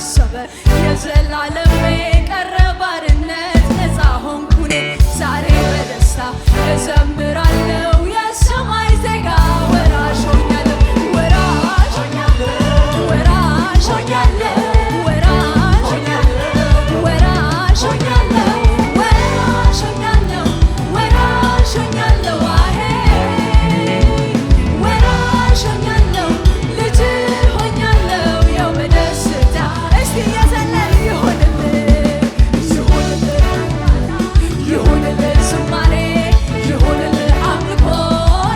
ታሰበ የዘላለም ቀረ ባርነት ነፃ ሆንኩኔ ዛሬ በደስታ እዘምራለሁ የሰማይ ዜጋ ወራሽ ሆኛለሁ ወራሽ ሆኛለሁ ወራሽ ሆኛለሁ ወራሽ ሆኛለሁ ወራሽ ሆኛለሁ ወራሽ ሆኛለሁ ወራሽ ሆኛለሁ አሄ ወራሽ ሆኛለሁ ልጅ ሆኛለሁ ያው በደስታ እስቲ የዘለል ይሁንልህ ይሁንልህ ዝማሬ ይሁንልህ አምልኮ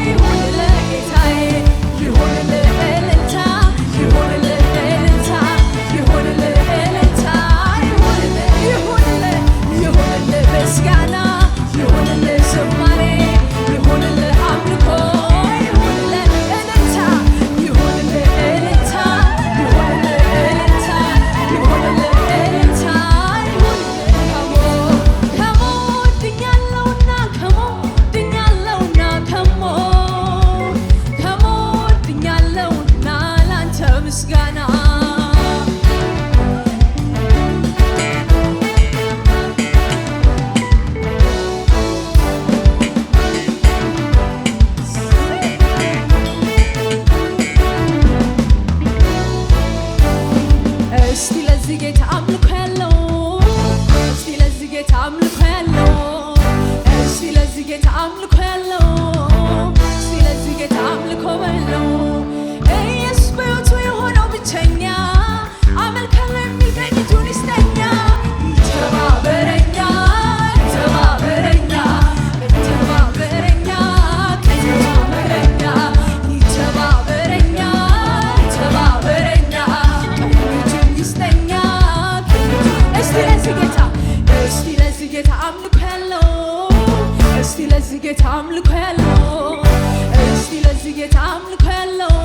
ይሁንልህ ጌታዬ ይሁንልህ እልልታ ይሁንልህ እልልታ ይሁንልህ እልልታ ይሁንልህ ይሁንልህ ምስጋና ይሁንልህ ዝማሬ ይሁንልህ አምልኮ ይሁንልህ እልልታ ይሁንልህ እልልታ ይሁንልህ እልልታ ይሁንልህ እልልታ ከሞት ድኛለሁና ከሞት ድኛለሁና ላንተ ምስጋና እስቲ ለዚህ ጌታ አምልኮ ያለው እስቲ ለዚህ ጌታ አምልኮ ያለው እስቲ ለዚህ ጌታ አምልኮ ያለው እስቲ ለዚህ ጌታ አምልኮ በለው ኢየሱስ በሕይወቱ የሆነው ብቸኛ አመልካለሁ የሚል ቀኝ እጁን ይስጠኛ ይተባበረኛ ይተባበረኛ ይተባበረኛ ይተባበረኛ ይተባበረኛ ይተባበረኛ ቀኝ እጁን ይስጠኛ እስቲ ለዚህ ጌታ እስቲ ለዚህ ጌታ አምልኮ ያለው እስቲ ለዚህ ጌታ አምልኮ ያለው እስቲ ለዚህ ጌታ አምልኮ ያለው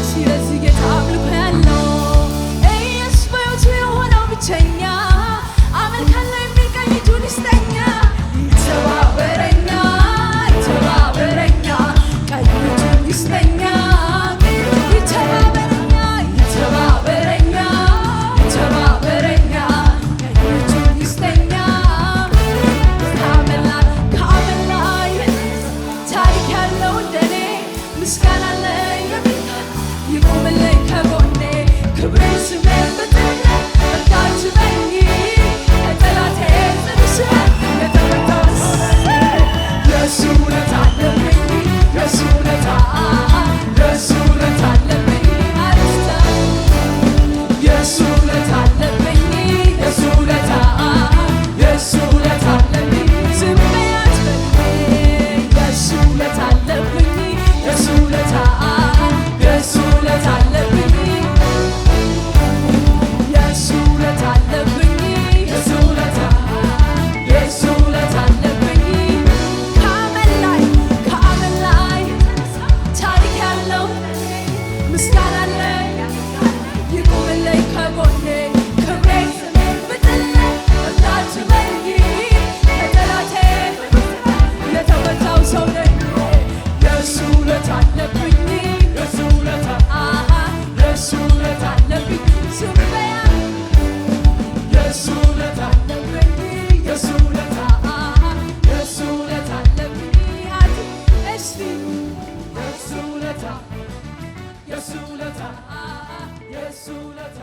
እስቲ ለዚህ ጌታ አምልኮ ያለው ኢየሱስ በሕይወቱ የሆነው ብቸኛ አመልካለሁ የሚል ቀኝ እጁን ይስጠኛ ይተባበረኛ ይተባበረኛ ቀኝ እጁን ይስጠኛ ይተባበረኛ ይተባበረኛ ይተባበረኛ ቀኝ እጁን ይስጠኛ ከአመላይ ታሪክ ያለው እንደኔ ምስጋና አለኝ የሚል ይቁምልኝ ከጎኔ ክብሬን ስሜን ብትል እርዳት በኝ ከጠላቴ ጥርስ የተመታው የእሱ ውለታ አለብኝ የእሱ ውለታ የእሱ ውለታ አለብኝ አርስታ የእሱ ውለታ አለብኝ የእሱ ውለታ የእሱ ውለታ አለብኝ ዝም በይ አትበለኝ የእሱ ውለታ አለብኝ የእሱ ውለታ የእሱ ውለታ አለብኝ የእሱ ውለታ አለብኝ የእሱ ውለታ የእሱ ውለታ አለብኝ ከአመል ላይ ታሪክ ያለው ምስጋና አለኝ ይቁምልኝ ከጎኔ ክብሬን ስሜን ብጥል እርዳት በኝ ከጠላቴ የተመታው ሰው ነኝ የእሱ ውለታ አለብኝ የእሱ ውለታ የእሱ ውለታ አለብኝ ዝም በይ የእሱ ውለታ አለብኝ የእሱ ውለታ የእሱ ውለታ አለብኝ እስቲ የእሱ ውለታ የእሱ ውለታ የእሱ ውለታ